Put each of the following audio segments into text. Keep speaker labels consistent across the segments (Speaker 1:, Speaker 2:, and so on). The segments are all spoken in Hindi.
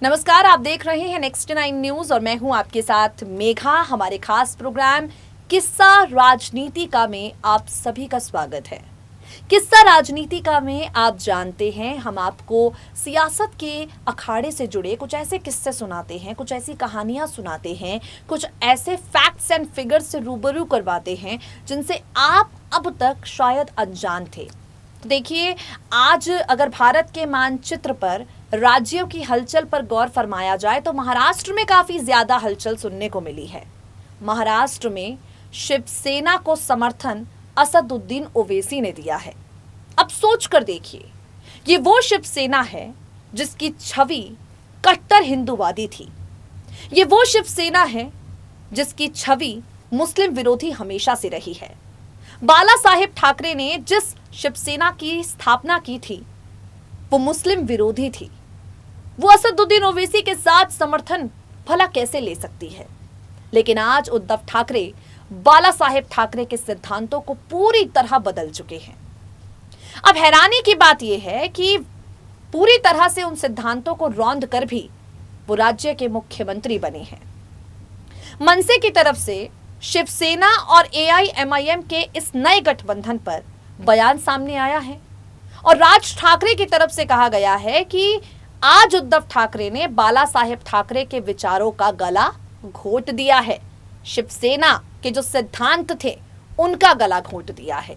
Speaker 1: नमस्कार, आप देख रहे हैं नेक्स्ट 9 न्यूज और मैं हूं आपके साथ मेघा। हमारे खास प्रोग्राम किस्सा राजनीतिका में आप सभी का स्वागत है। किस्सा राजनीतिका में आप जानते हैं, हम आपको सियासत के अखाड़े से जुड़े कुछ ऐसे किस्से सुनाते हैं, कुछ ऐसी कहानियां सुनाते हैं, कुछ ऐसे फैक्ट्स एंड फिगर्स से रूबरू करवाते हैं जिनसे आप अब तक शायद अनजान थे। तो देखिए, आज अगर भारत के मानचित्र पर राज्यों की हलचल पर गौर फरमाया जाए तो महाराष्ट्र में काफी ज्यादा हलचल सुनने को मिली है। महाराष्ट्र में शिवसेना को समर्थन असदुद्दीन ओवैसी ने दिया है। अब सोच कर देखिए, ये वो शिवसेना है जिसकी छवि कट्टर हिंदूवादी थी। ये वो शिवसेना है जिसकी छवि मुस्लिम विरोधी हमेशा से रही है। बाला साहेब ठाकरे ने जिस शिवसेना की स्थापना की थी वो मुस्लिम विरोधी थी। वो असदुद्दीन ओवैसी के साथ समर्थन भला कैसे ले सकती है? लेकिन आज उद्धव ठाकरे बाला साहेब ठाकरे के सिद्धांतों को पूरी तरह बदल चुके हैं। अब हैरानी की बात यह है कि पूरी तरह से उन सिद्धांतों को रौंद कर भी वो राज्य के मुख्यमंत्री बने हैं। मनसे की तरफ से शिवसेना और एआईएमआईएम के इस नए गठबंधन पर बयान सामने आया है और राज ठाकरे की तरफ से कहा गया है कि आज उद्धव ठाकरे ने बाला साहेब ठाकरे के विचारों का गला घोट दिया है। शिवसेना के जो सिद्धांत थे उनका गला घोट दिया है।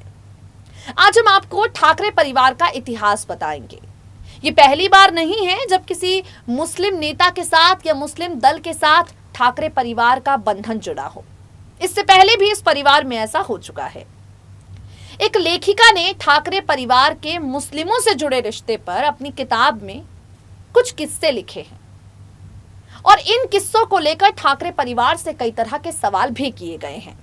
Speaker 1: आज हम आपको ठाकरे परिवार का इतिहास बताएंगे। ये पहली बार नहीं है जब किसी मुस्लिम नेता के साथ या मुस्लिम दल के साथ ठाकरे परिवार का बंधन जुड़ा हो। इससे पहले भी इस परिवार में ऐसा हो चुका है। एक लेखिका ने ठाकरे परिवार के मुस्लिमों से जुड़े रिश्ते पर अपनी किताब में कुछ किस्से लिखे हैं और इन किस्सों को लेकर ठाकरे परिवार से कई तरह के सवाल भी किए गए हैं।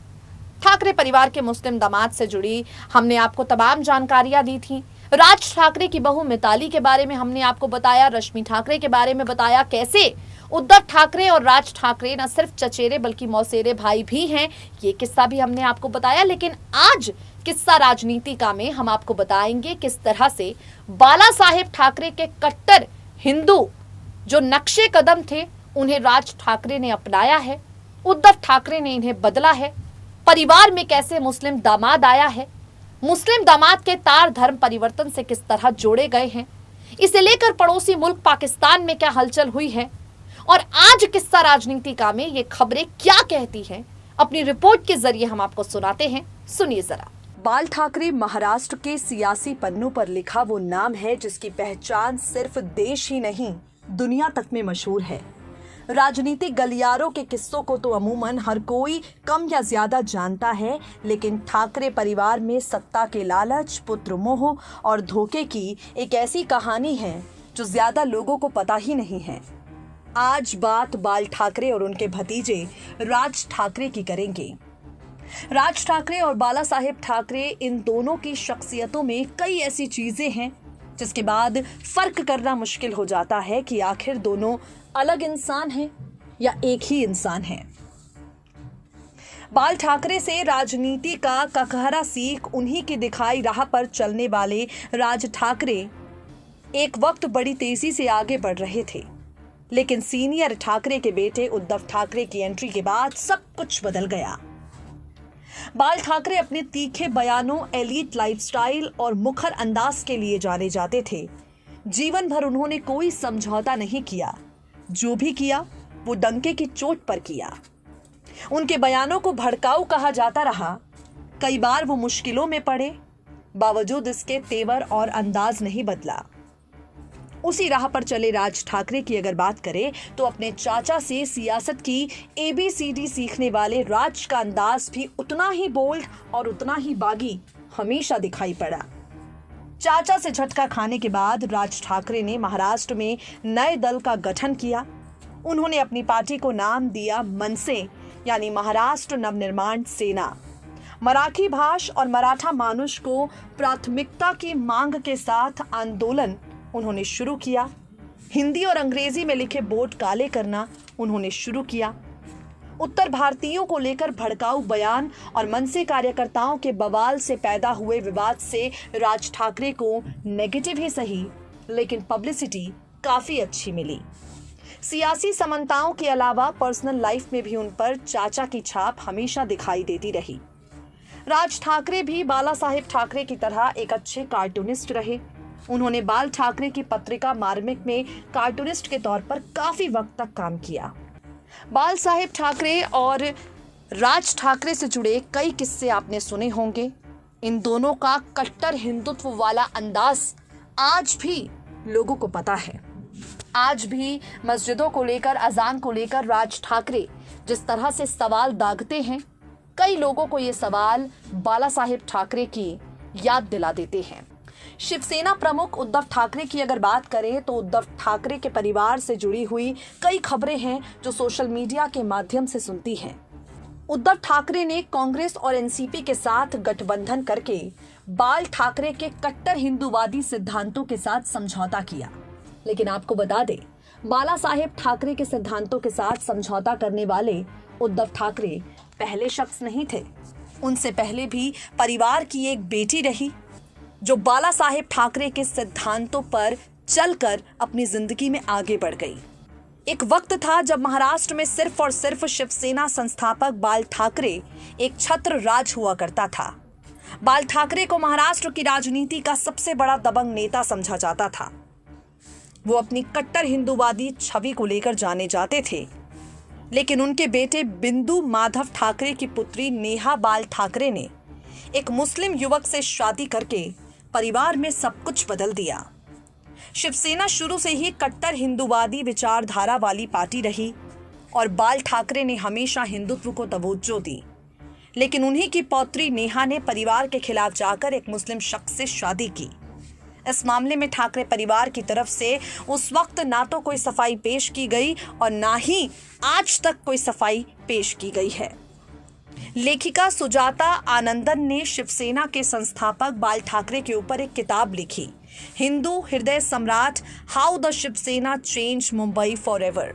Speaker 1: ठाकरे परिवार के मुस्लिम दामाद से जुड़ी हमने आपको तमाम जानकारियां दी थी। राज ठाकरे की बहू मिताली के बारे में हमने आपको बताया, रश्मि ठाकरे के बारे में बताया, कैसे उद्धव ठाकरे और राज ठाकरे न सिर्फ चचेरे बल्कि मौसेरे भाई भी हैं। ये किस्सा भी हमने आपको बताया। लेकिन आज किस्सा राजनीतिका में हम आपको बताएंगे किस तरह से बाला साहेब ठाकरे के कट्टर हिंदू जो नक्शे कदम थे उन्हें राज ठाकरे ने अपनाया है, उद्धव ठाकरे ने इन्हें बदला है। परिवार में कैसे मुस्लिम दामाद आया है, मुस्लिम दामाद के तार धर्म परिवर्तन से किस तरह जोड़े गए हैं, इसे लेकर पड़ोसी मुल्क पाकिस्तान में क्या हलचल हुई है और आज किस्सा राजनीतिका में ये खबरें क्या कहती हैं, अपनी रिपोर्ट के जरिए हम आपको सुनाते हैं। सुनिए जरा। बाल ठाकरे महाराष्ट्र के सियासी पन्नों पर लिखा वो नाम है जिसकी पहचान सिर्फ देश ही नहीं दुनिया तक में मशहूर है। राजनीतिक गलियारों के किस्सों को तो अमूमन हर कोई कम या ज्यादा जानता है, लेकिन ठाकरे परिवार में सत्ता के लालच, पुत्र मोह और धोखे की एक ऐसी कहानी है जो ज्यादा लोगों को पता ही नहीं है। आज बात बाल ठाकरे और उनके भतीजे राज ठाकरे की करेंगे। राज ठाकरे और बाला साहेब ठाकरे, इन दोनों की शख्सियतों में कई ऐसी चीजें हैं जिसके बाद फर्क करना मुश्किल हो जाता है कि आखिर दोनों अलग इंसान हैं या एक ही इंसान हैं। बाल ठाकरे से राजनीति का ककहरा सीख उन्हीं की दिखाई राह पर चलने वाले राज ठाकरे एक वक्त बड़ी तेजी से आगे बढ़ रहे थे, लेकिन सीनियर ठाकरे के बेटे उद्धव ठाकरे की एंट्री के बाद सब कुछ बदल गया। बाल ठाकरे अपने तीखे बयानों, एलीट लाइफस्टाइल और मुखर अंदाज के लिए जाने जाते थे। जीवन भर उन्होंने कोई समझौता नहीं किया, जो भी किया वो डंके की चोट पर किया। उनके बयानों को भड़काऊ कहा जाता रहा। कई बार वो मुश्किलों में पड़े, बावजूद इसके तेवर और अंदाज नहीं बदला। उसी राह पर चले राज ठाकरे की अगर बात करें तो अपने चाचा से सियासत की ABCD सीखने वाले राज का अंदाज भी उतना ही बोल्ड और उतना ही बागी हमेशा दिखाई पड़ा। चाचा से झटका खाने के बाद राज ठाकरे ने महाराष्ट्र में नए दल का गठन किया। उन्होंने अपनी पार्टी को नाम दिया मनसे, यानी महाराष्ट्र नवनिर्माण सेना। मराठी भाषा और मराठा मानुष को प्राथमिकता की मांग के साथ आंदोलन उन्होंने शुरू किया। हिंदी और अंग्रेजी में लिखे बोर्ड काले करना उन्होंने शुरू किया। उत्तर भारतीयों को लेकर भड़काऊ बयान और मनसे कार्यकर्ताओं के बवाल से पैदा हुए विवाद से राज ठाकरे को नेगेटिव ही सही लेकिन पब्लिसिटी काफी अच्छी मिली। सियासी समानताओं के अलावा पर्सनल लाइफ में भी उन पर चाचा की छाप हमेशा दिखाई देती रही। राज ठाकरे भी बाला साहेब ठाकरे की तरह एक अच्छे कार्टूनिस्ट रहे। उन्होंने बाल ठाकरे की पत्रिका मार्मिक में कार्टूनिस्ट के तौर पर काफी वक्त तक काम किया। बाल साहेब ठाकरे और राज ठाकरे से जुड़े कई किस्से आपने सुने होंगे। इन दोनों का कट्टर हिंदुत्व वाला अंदाज आज भी लोगों को पता है। आज भी मस्जिदों को लेकर, अजान को लेकर राज ठाकरे जिस तरह से सवाल दागते हैं, कई लोगों को ये सवाल बाला साहेब ठाकरे की याद दिला देते हैं। शिवसेना प्रमुख उद्धव ठाकरे की अगर बात करें तो उद्धव ठाकरे के परिवार से जुड़ी हुई कई खबरें हैं जो सोशल मीडिया के माध्यम से सुनती हैं। उद्धव ठाकरे ने कांग्रेस और एनसीपी के साथ गठबंधन करके बाल ठाकरे के कट्टर हिंदूवादी सिद्धांतों के साथ समझौता किया। लेकिन आपको बता दें, बाला साहेब ठाकरे के सिद्धांतों के साथ समझौता करने वाले उद्धव ठाकरे पहले शख्स नहीं थे। उनसे पहले भी परिवार की एक बेटी रही जो बाला साहेब ठाकरे के सिद्धांतों पर चलकर अपनी जिंदगी में आगे बढ़ गई। एक वक्त था जब महाराष्ट्र में सिर्फ और सिर्फ शिवसेना संस्थापक बाल ठाकरे एक छत्र राज हुआ करता था। बाल ठाकरे को महाराष्ट्र की राजनीति का सबसे बड़ा दबंग नेता समझा जाता था। वो अपनी कट्टर हिंदूवादी छवि को लेकर जाने जाते थे। लेकिन उनके बेटे बिंदु माधव ठाकरे की पुत्री नेहा बाल ठाकरे ने एक मुस्लिम युवक से शादी करके परिवार में सब कुछ बदल दिया। शिवसेना शुरू से ही कट्टर हिंदूवादी विचारधारा वाली पार्टी रही और बाल ठाकरे ने हमेशा हिंदुत्व को तवज्जो दी। लेकिन उन्हीं की पौत्री नेहा ने परिवार के खिलाफ जाकर एक मुस्लिम शख्स से शादी की। इस मामले में ठाकरे परिवार की तरफ से उस वक्त ना तो कोई सफाई पेश की गई और ना ही आज तक कोई सफाई पेश की गई है। लेखिका सुजाता आनंदन ने शिवसेना के संस्थापक बाल ठाकरे के ऊपर एक किताब लिखी, Hindu Hriday Samrat, how the Shiv Sena change Mumbai forever.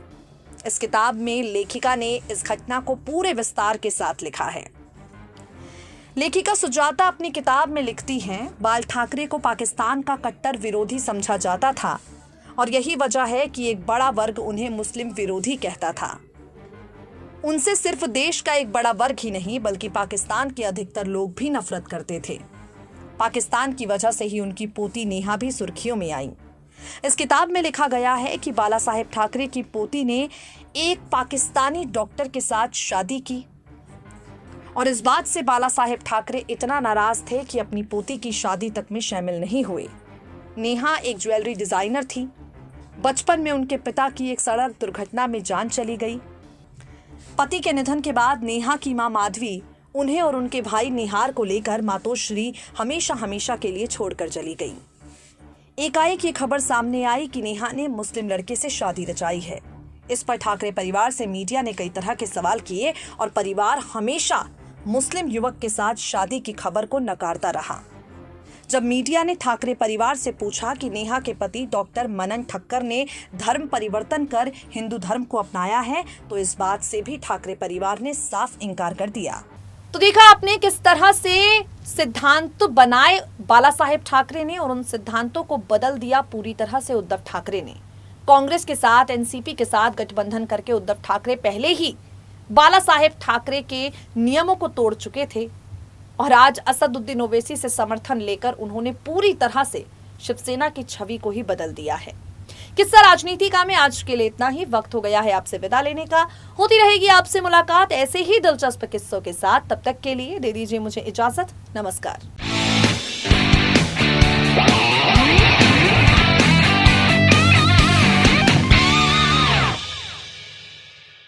Speaker 1: इस किताब में लेखिका ने इस घटना को पूरे विस्तार के साथ लिखा है। लेखिका सुजाता अपनी किताब में लिखती हैं, बाल ठाकरे को पाकिस्तान का कट्टर विरोधी समझा जाता था और यही वजह है कि एक बड़ा वर्ग उन्हें मुस्लिम विरोधी कहता था। उनसे सिर्फ देश का एक बड़ा वर्ग ही नहीं बल्कि पाकिस्तान के अधिकतर लोग भी नफरत करते थे। पाकिस्तान की वजह से ही उनकी पोती नेहा भी सुर्खियों में आई। इस किताब में लिखा गया है कि बाला साहेब ठाकरे की पोती ने एक पाकिस्तानी डॉक्टर के साथ शादी की और इस बात से बाला साहेब ठाकरे इतना नाराज थे कि अपनी पोती की शादी तक में शामिल नहीं हुए। नेहा एक ज्वेलरी डिजाइनर थी। बचपन में उनके पिता की एक सड़क दुर्घटना में जान चली गई। पति के निधन के बाद नेहा की मां माधवी उन्हें और उनके भाई निहार को लेकर मातोश्री हमेशा के लिए छोड़कर चली गई। एकाएक ये खबर सामने आई कि नेहा ने मुस्लिम लड़के से शादी रचाई है। इस पर ठाकरे परिवार से मीडिया ने कई तरह के सवाल किए और परिवार हमेशा मुस्लिम युवक के साथ शादी की खबर को नकारता रहा। जब मीडिया ने ठाकरे परिवार से पूछा कि नेहा के पति डॉक्टर मनन ठक्कर ने धर्म परिवर्तन कर हिंदू धर्म को अपनाया है, तो इस बात से भी ठाकरे परिवार ने साफ इनकार कर दिया। तो देखा आपने किस तरह से सिद्धांत बनाए बाला साहेब ठाकरे ने और उन सिद्धांतों को बदल दिया पूरी तरह से उद्धव ठाकरे ने। कांग्रेस के साथ, एनसीपी के साथ गठबंधन करके उद्धव ठाकरे पहले ही बाला साहेब ठाकरे के नियमों को तोड़ चुके थे और आज असदुद्दीन ओवैसी से समर्थन लेकर उन्होंने पूरी तरह से शिवसेना की छवि को ही बदल दिया है। किस्सा राजनीति का में आज के लिए इतना ही। वक्त हो गया है आपसे विदा लेने का। होती रहेगी आपसे मुलाकात ऐसे ही दिलचस्प किस्सों के साथ। तब तक के लिए दे दीजिए मुझे इजाजत। नमस्कार।